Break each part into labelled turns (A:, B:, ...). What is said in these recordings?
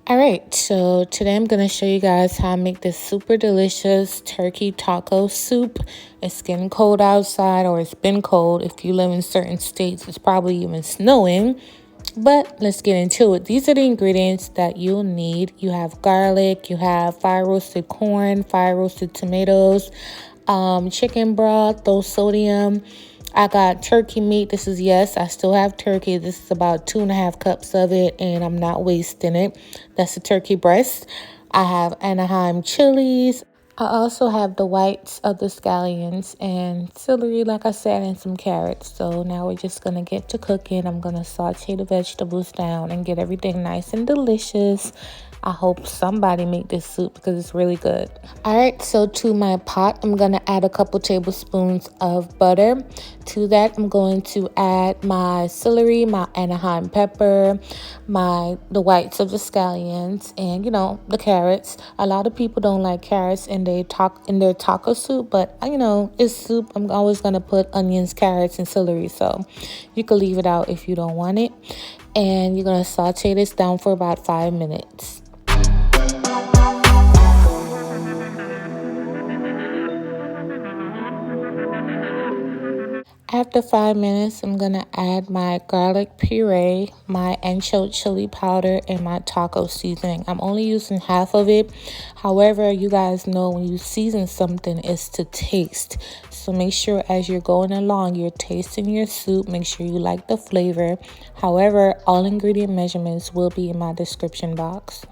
A: All right, so today I'm going to show you guys how I make this super delicious turkey taco soup. It's getting cold outside, or it's been cold. If you live in certain states, it's probably even snowing. But let's get into it. These are the ingredients that you'll need. You have garlic, you have fire roasted corn, fire roasted tomatoes, chicken broth, low sodium. I got turkey meat. This is, yes, I still have turkey. This is about 2.5 cups of it, and I'm not wasting it. That's the turkey breast. I have Anaheim chilies. I also have the whites of the scallions and celery, like I said, and some carrots. So now we're just going to get to cooking. I'm going to saute the vegetables down and get everything nice and delicious. I hope somebody make this soup because it's really good. All right, so to my pot, I'm going to add a couple tablespoons of butter. To that, I'm going to add my celery, my Anaheim pepper, the whites of the scallions, and the carrots. A lot of people don't like carrots in their taco soup, but it's soup. I'm always going to put onions, carrots, and celery, so you can leave it out if you don't want it. And you're going to saute this down for about 5 minutes. After 5 minutes, I'm going to add my garlic puree, my ancho chili powder, and my taco seasoning. I'm only using half of it. However, you guys know when you season something, it's to taste. So make sure as you're going along, you're tasting your soup. Make sure you like the flavor. However, all ingredient measurements will be in my description box.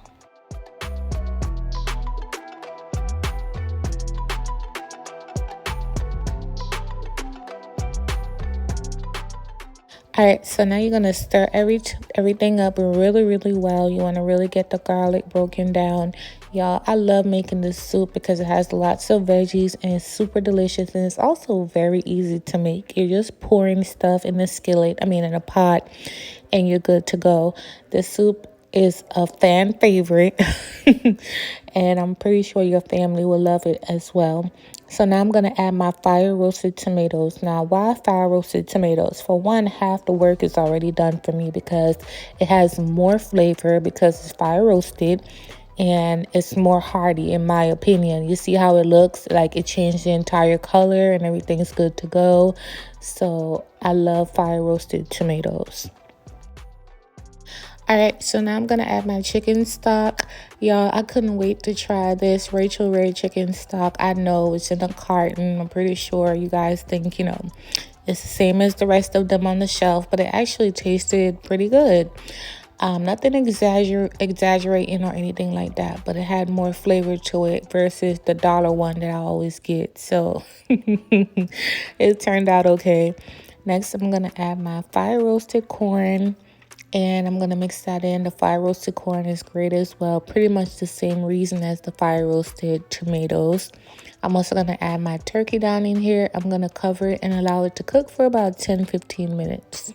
A: All right, so now you're going to stir everything up really, really well. You want to really get the garlic broken down. Y'all, I love making this soup because it has lots of veggies and it's super delicious. And it's also very easy to make. You're just pouring stuff in a pot, and you're good to go. This soup is a fan favorite, and I'm pretty sure your family will love it as well. So now I'm going to add my fire roasted tomatoes. Now, why fire roasted tomatoes? For one, half the work is already done for me because it has more flavor because it's fire roasted and it's more hearty in my opinion. You see how it looks? Like it changed the entire color and everything's good to go. So I love fire roasted tomatoes. All right, so now I'm going to add my chicken stock. Y'all, I couldn't wait to try this Rachel Ray chicken stock. I know it's in a carton. I'm pretty sure you guys think, it's the same as the rest of them on the shelf, but it actually tasted pretty good. Nothing exaggerating or anything like that, but it had more flavor to it versus the dollar one that I always get. So it turned out okay. Next, I'm going to add my fire roasted corn. And I'm going to mix that in. The fire roasted corn is great as well. Pretty much the same reason as the fire roasted tomatoes. I'm also going to add my turkey down in here. I'm going to cover it and allow it to cook for about 10-15 minutes.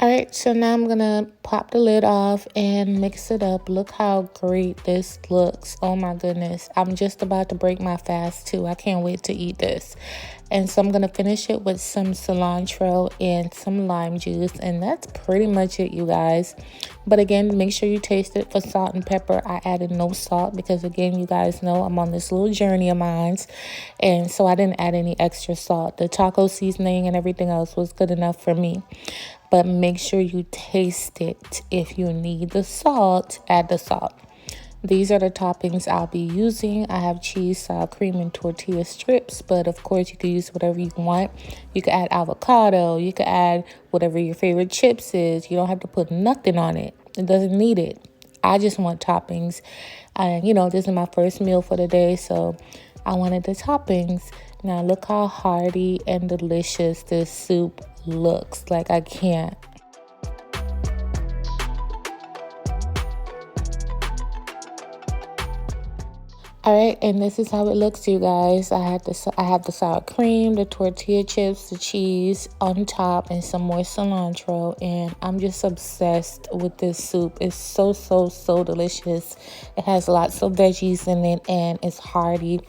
A: All right, so now I'm going to pop the lid off and mix it up. Look how great this looks. Oh my goodness. I'm just about to break my fast too. I can't wait to eat this. And so I'm going to finish it with some cilantro and some lime juice. And that's pretty much it, you guys. But again, make sure you taste it for salt and pepper. I added no salt because, again, you guys know I'm on this little journey of mine. And so I didn't add any extra salt. The taco seasoning and everything else was good enough for me. But make sure you taste it. If you need the salt, add the salt. These are the toppings I'll be using. I have cheese, sour cream, and tortilla strips. But of course, you can use whatever you want. You can add avocado. You can add whatever your favorite chips is. You don't have to put nothing on it. It doesn't need it. I just want toppings. And, this is my first meal for the day, so I wanted the toppings. Now, look how hearty and delicious this soup looks. Like, I can't. All right, and this is how it looks, you guys. I have the sour cream, the tortilla chips, the cheese on top, and some more cilantro. And I'm just obsessed with this soup. It's so, so, so delicious. It has lots of veggies in it, and it's hearty,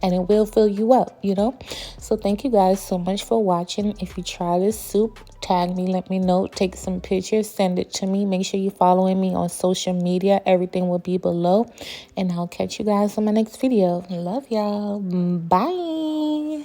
A: and it will fill you up, you know? So thank you guys so much for watching. If you try this soup, tag me, let me know, take some pictures, send it to me. Make sure you're following me on social media. Everything will be below. And I'll catch you guys on my next video. Love y'all. Bye.